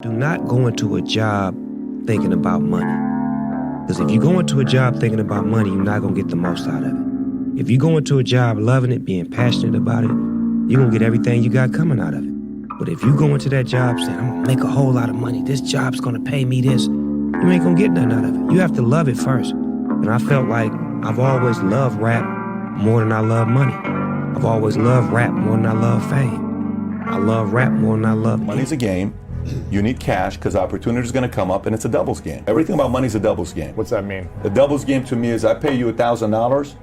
Do not go into a job thinking about money. Because if you go into a job thinking about money, you're not going to get the most out of it. If you go into a job loving it, being passionate about it, you're going to get everything you got coming out of it. But if you go into that job saying, I'm going to make a whole lot of money, this job's going to pay me this, you ain't going to get nothing out of it. You have to love it first. And I felt like I've always loved rap more than I love money. I've always loved rap more than I love fame. I love rap more than I love Money's a game. You need cash because opportunity is going to come up, and it's a doubles game. Everything about money is a doubles game. What's that mean? The doubles game to me is I pay you $1,000.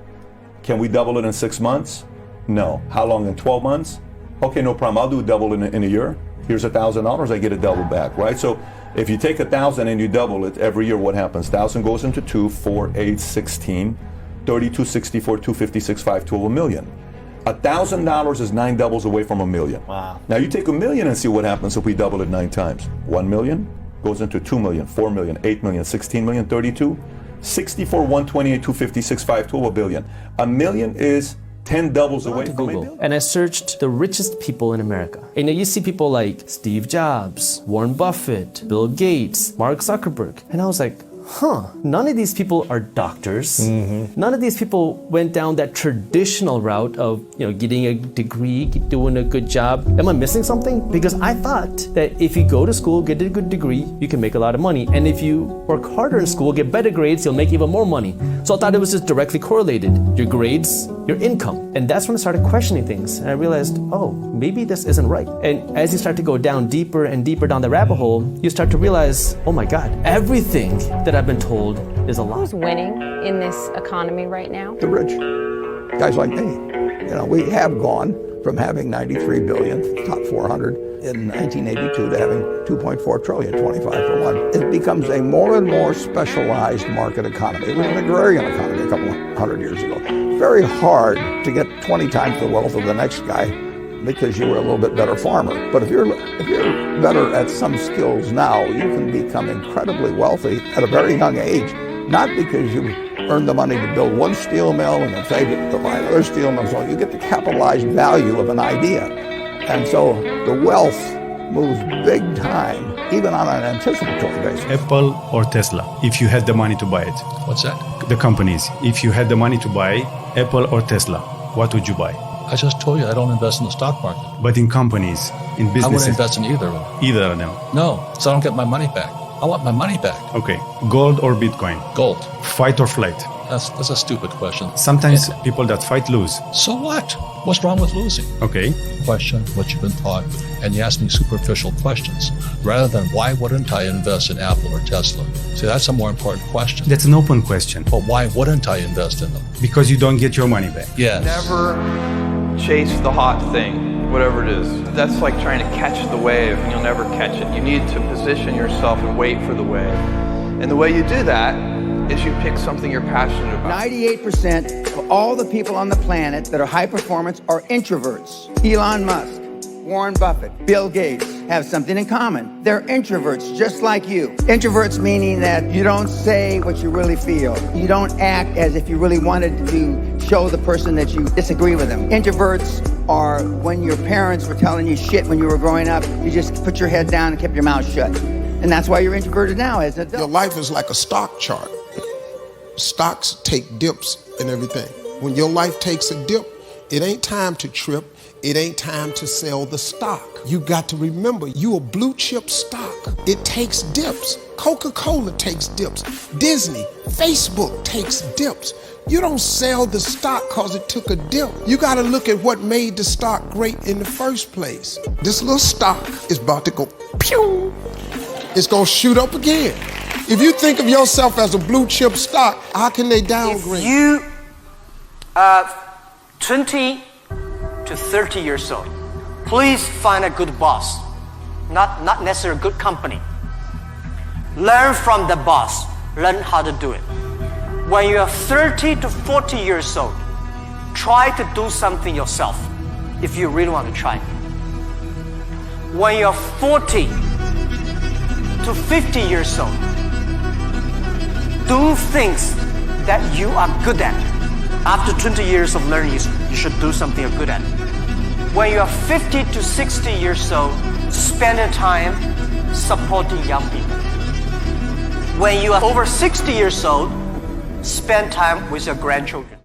Can we double it in 6 months? No. How long? In 12 months? Okay, no problem. I'll do double in a year. Here's $1,000. I get a double back, right? So if you take 1,000 and you double it every year, what happens? 1,000 goes into 2, 4, 8, 16, 32, 64, 256, 5, 12, $1 million. $1,000 is 9 doubles away from $1 million. Wow. Now you take $1 million and see what happens if we double it 9 times. 1 million goes into 2 million, 4 million, 8 million, 16 million, 32, 64, 128, 256, 5, 12, $1 billion. $1 million is 10 doubles away from $1 billion. And I searched the richest people in America. And you see people like Steve Jobs, Warren Buffett, Bill Gates, Mark Zuckerberg. And I was like, none of these people are doctors. None of these people went down that traditional route of, getting a degree, doing a good job. Am I missing something? Because I thought that if you go to school, get a good degree, you can make a lot of money. And if you work harder in school, get better grades, you'll make even more money. So I thought it was just directly correlated. Your grades, your income. And that's when I started questioning things. And I realized, maybe this isn't right. And as you start to go down deeper and deeper down the rabbit hole, you start to realize, oh my God, everything that I've been told is a lie. Who's winning in this economy right now? The rich, guys like me. We have gone from having 93 billion, top 400 in 1982, to having 2.4 trillion, 25 for 1. It becomes a more and more specialized market economy. It was an agrarian economy a couple of hundred years ago. Very hard to get 20 times the wealth of the next guy because you were a little bit better farmer. But if you're better at some skills now, you can become incredibly wealthy at a very young age, not because you earned the money to build one steel mill and then save it to buy another steel mill. So you get the capitalized value of an idea. And so the wealth moves big time, even on an anticipatory basis. Apple or Tesla, if you had the money to buy it. What's that? The companies, if you had the money to buy Apple or Tesla, what would you buy? I just told you I don't invest in the stock market. But in companies, in businesses. I wouldn't invest in either of them. Either of them? No, so I don't get my money back. I want my money back. Okay, gold or Bitcoin? Gold. Fight or flight? That's a stupid question. Sometimes people that fight lose. So what? What's wrong with losing? Okay. Question what you've been taught, and you ask me superficial questions rather than why wouldn't I invest in Apple or Tesla? See, that's a more important question. That's an open question. But why wouldn't I invest in them? Because you don't get your money back. Yes. Never chase the hot thing, whatever it is. That's like trying to catch the wave, and you'll never catch it. You need to position yourself and wait for the wave. And the way you do that is you pick something you're passionate about. 98% of all the people on the planet that are high performance are introverts. Elon Musk, Warren Buffett, Bill Gates have something in common. They're introverts, just like you. Introverts meaning that you don't say what you really feel. You don't act as if you really wanted to show the person that you disagree with them. Introverts are when your parents were telling you shit when you were growing up, you just put your head down and kept your mouth shut. And that's why you're introverted now as an adult. Your life is like a stock chart. Stocks take dips and everything. When your life takes a dip, it ain't time to trip. It ain't time to sell the stock. You got to remember, you a blue chip stock. It takes dips. Coca-Cola takes dips. Disney, Facebook takes dips. You don't sell the stock because it took a dip. You got to look at what made the stock great in the first place. This little stock is about to go pew. It's going to shoot up again. If you think of yourself as a blue chip stock, how can they downgrade? If you are 20 to 30 years old, please find a good boss, not necessarily a good company. Learn from the boss, learn how to do it. When you are 30 to 40 years old, try to do something yourself if you really want to try. When you're 40 to 50 years old, do things that you are good at. After 20 years of learning, you should do something you're good at. When you are 50 to 60 years old, spend the time supporting young people. When you are over 60 years old, spend time with your grandchildren.